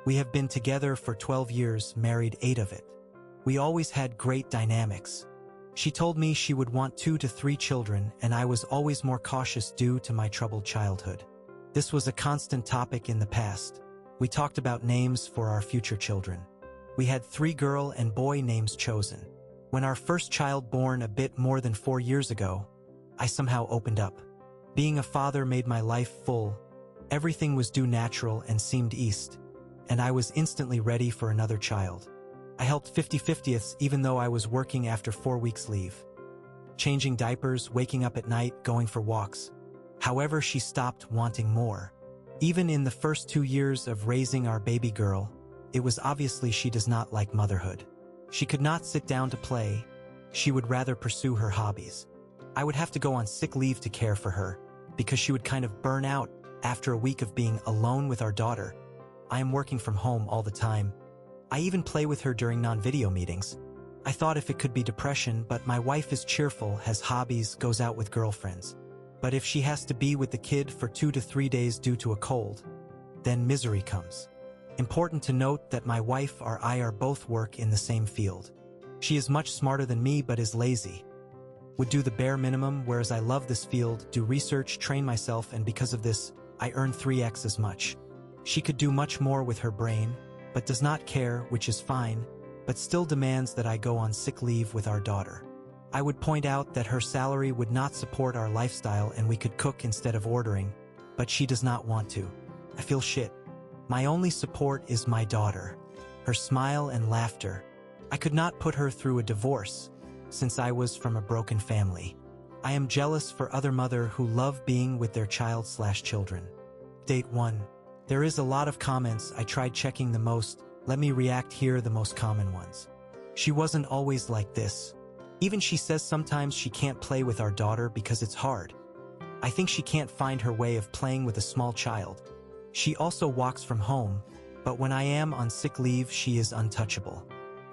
We have been together for 12 years, married 8 of it. We always had great dynamics. She told me she would want 2 to 3 children, and I was always more cautious due to my troubled childhood. This was a constant topic in the past. We talked about names for our future children. We had 3 girl and boy names chosen. When our first child born a bit more than 4 years ago, I somehow opened up. Being a father made my life full. Everything was due natural and seemed east, and I was instantly ready for another child. I helped 50/50ths even though I was working after 4 weeks leave. Changing diapers, waking up at night, going for walks. However, she stopped wanting more. Even in the first 2 years of raising our baby girl, it was obviously she does not like motherhood. She could not sit down to play. She would rather pursue her hobbies. I would have to go on sick leave to care for her, because she would kind of burn out after a week of being alone with our daughter. I am working from home all the time. I even play with her during non-video meetings. I thought if it could be depression, but my wife is cheerful, has hobbies, goes out with girlfriends. But if she has to be with the kid for 2 to 3 days due to a cold, then misery comes. Important to note that my wife or I are both work in the same field. She is much smarter than me but is lazy. Would do the bare minimum, whereas I love this field, do research, train myself, and because of this, I earn 3x as much. She could do much more with her brain, but does not care, which is fine, but still demands that I go on sick leave with our daughter. I would point out that her salary would not support our lifestyle and we could cook instead of ordering, but she does not want to. I feel shit. My only support is my daughter, her smile and laughter. I could not put her through a divorce, since I was from a broken family. I am jealous for other mother who love being with their child/children. Date 1. There is a lot of comments. I tried checking the most. Let me react here, the most common ones. She wasn't always like this. Even she says sometimes she can't play with our daughter because it's hard. I think she can't find her way of playing with a small child. She also walks from home, but when I am on sick leave, she is untouchable.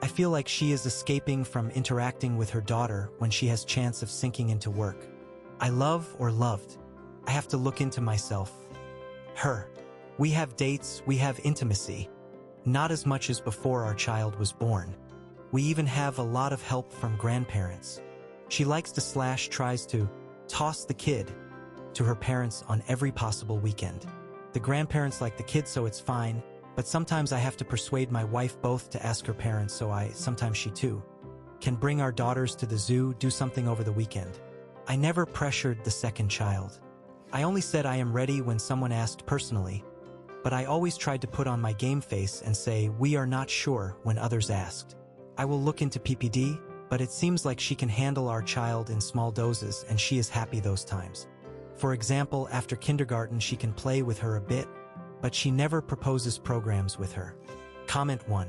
I feel like she is escaping from interacting with her daughter when she has chance of sinking into work. I love or loved. I have to look into myself. Her. We have dates, we have intimacy. Not as much as before our child was born. We even have a lot of help from grandparents. She likes to tries to toss the kid to her parents on every possible weekend. The grandparents like the kid, so it's fine, but sometimes I have to persuade my wife both to ask her parents, so sometimes she too can bring our daughters to the zoo, do something over the weekend. I never pressured the second child. I only said I am ready when someone asked personally, but I always tried to put on my game face and say we are not sure when others asked. I will look into PPD, but it seems like she can handle our child in small doses and she is happy those times. For example, after kindergarten she can play with her a bit, but she never proposes programs with her. Comment 1.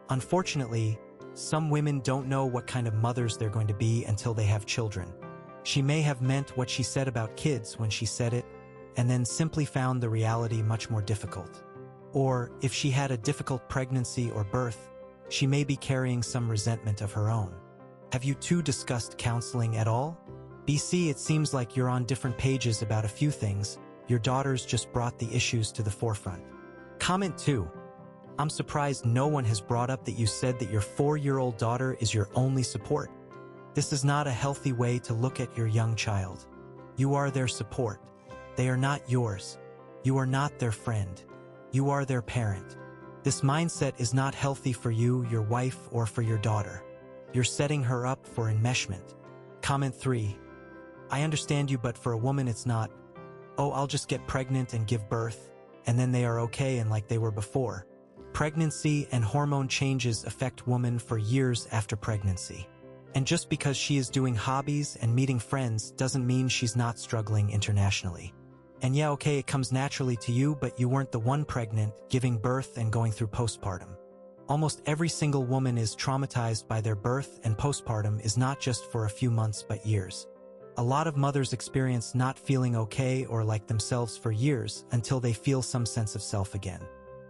Unfortunately, some women don't know what kind of mothers they're going to be until they have children. She may have meant what she said about kids when she said it, and then simply found the reality much more difficult. Or, if she had a difficult pregnancy or birth, she may be carrying some resentment of her own. Have you two discussed counseling at all? BC, it seems like you're on different pages about a few things. Your daughters just brought the issues to the forefront. Comment 2. I'm surprised no one has brought up that you said that your 4-year-old daughter is your only support. This is not a healthy way to look at your young child. You are their support. They are not yours. You are not their friend. You are their parent. This mindset is not healthy for you, your wife, or for your daughter. You're setting her up for enmeshment. Comment 3. I understand you, but for a woman it's not, oh, I'll just get pregnant and give birth, and then they are okay and like they were before. Pregnancy and hormone changes affect women for years after pregnancy. And just because she is doing hobbies and meeting friends doesn't mean she's not struggling internationally. And yeah, okay, it comes naturally to you, but you weren't the one pregnant, giving birth and going through postpartum. Almost every single woman is traumatized by their birth, and postpartum is not just for a few months but years. A lot of mothers experience not feeling okay or like themselves for years until they feel some sense of self again.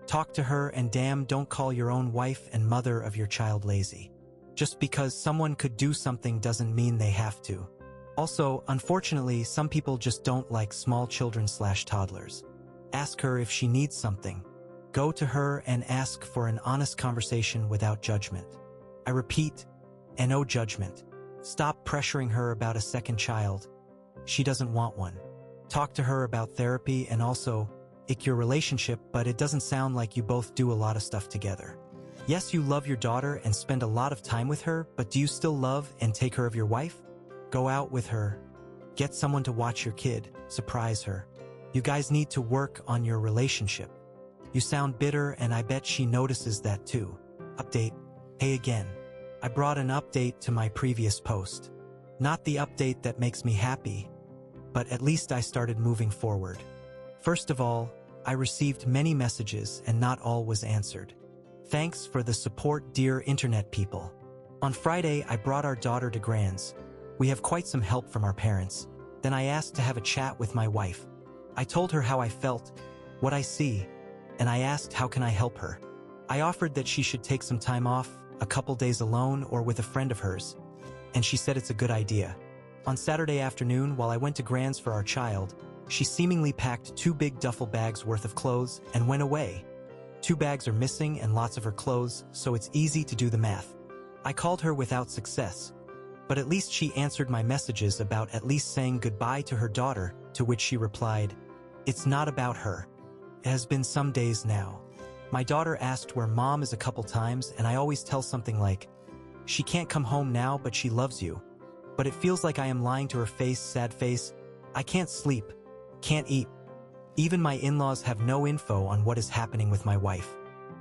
Talk to her, and damn, don't call your own wife and mother of your child lazy. Just because someone could do something doesn't mean they have to. Also, unfortunately, some people just don't like small children/toddlers. Ask her if she needs something. Go to her and ask for an honest conversation without judgment. I repeat, and no judgment. Stop pressuring her about a second child. She doesn't want one. Talk to her about therapy and also, your relationship, but it doesn't sound like you both do a lot of stuff together. Yes, you love your daughter and spend a lot of time with her, but do you still love and take care of your wife? Go out with her. Get someone to watch your kid. Surprise her. You guys need to work on your relationship. You sound bitter and I bet she notices that too. Update. Hey again. I brought an update to my previous post. Not the update that makes me happy, but at least I started moving forward. First of all, I received many messages and not all was answered. Thanks for the support, dear internet people. On Friday, I brought our daughter to Grands. We have quite some help from our parents. Then I asked to have a chat with my wife. I told her how I felt, what I see, and I asked how can I help her. I offered that she should take some time off, a couple days alone or with a friend of hers, and she said it's a good idea. On Saturday afternoon, while I went to Grands for our child, she seemingly packed 2 big duffel bags worth of clothes and went away. 2 bags are missing and lots of her clothes, so it's easy to do the math. I called her without success, but at least she answered my messages about at least saying goodbye to her daughter, to which she replied, "It's not about her. It has been some days now. My daughter asked where mom is a couple times and I always tell something like, she can't come home now but she loves you. But it feels like I am lying to her face, sad face. I can't sleep, can't eat. Even my in-laws have no info on what is happening with my wife.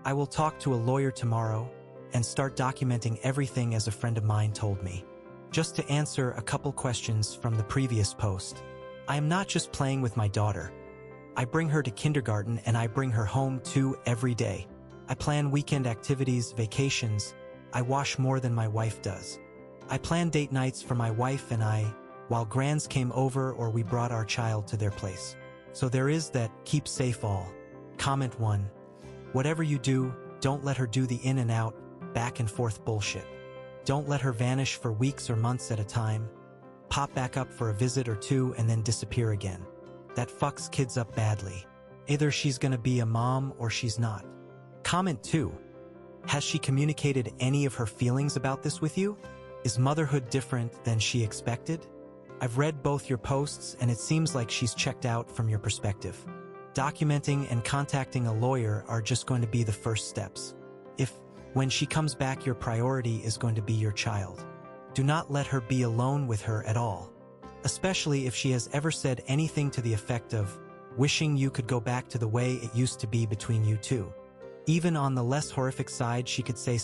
I will talk to a lawyer tomorrow and start documenting everything as a friend of mine told me." Just to answer a couple questions from the previous post. I am not just playing with my daughter. I bring her to kindergarten and I bring her home too every day. I plan weekend activities, vacations. I wash more than my wife does. I plan date nights for my wife and I, while Grands came over or we brought our child to their place. So there is that, keep safe all. Comment 1. Whatever you do, don't let her do the in and out, back and forth bullshit. Don't let her vanish for weeks or months at a time. Pop back up for a visit or 2 and then disappear again. That fucks kids up badly. Either she's gonna be a mom or she's not. Comment 2. Has she communicated any of her feelings about this with you? Is motherhood different than she expected? I've read both your posts and it seems like she's checked out from your perspective. Documenting and contacting a lawyer are just going to be the first steps. If, when she comes back, your priority is going to be your child, do not let her be alone with her at all. Especially if she has ever said anything to the effect of, wishing you could go back to the way it used to be between you two. Even on the less horrific side, she could say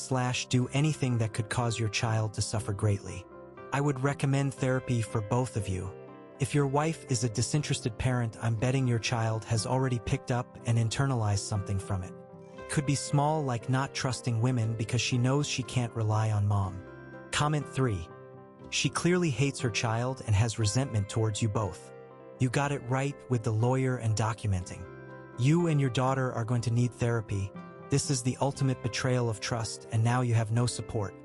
/ do anything that could cause your child to suffer greatly. I would recommend therapy for both of you. If your wife is a disinterested parent, I'm betting your child has already picked up and internalized something from it. Could be small, like not trusting women because she knows she can't rely on mom. Comment 3. She clearly hates her child and has resentment towards you both. You got it right with the lawyer and documenting. You and your daughter are going to need therapy. This is the ultimate betrayal of trust, and now you have no support.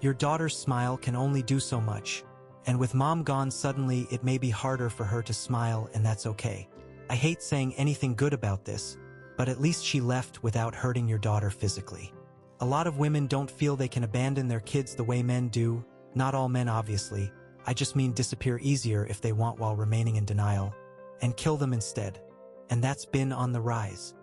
Your daughter's smile can only do so much, and with mom gone suddenly, it may be harder for her to smile, and that's okay. I hate saying anything good about this, but at least she left without hurting your daughter physically. A lot of women don't feel they can abandon their kids the way men do. Not all men, obviously. I just mean disappear easier if they want while remaining in denial, and kill them instead. And that's been on the rise.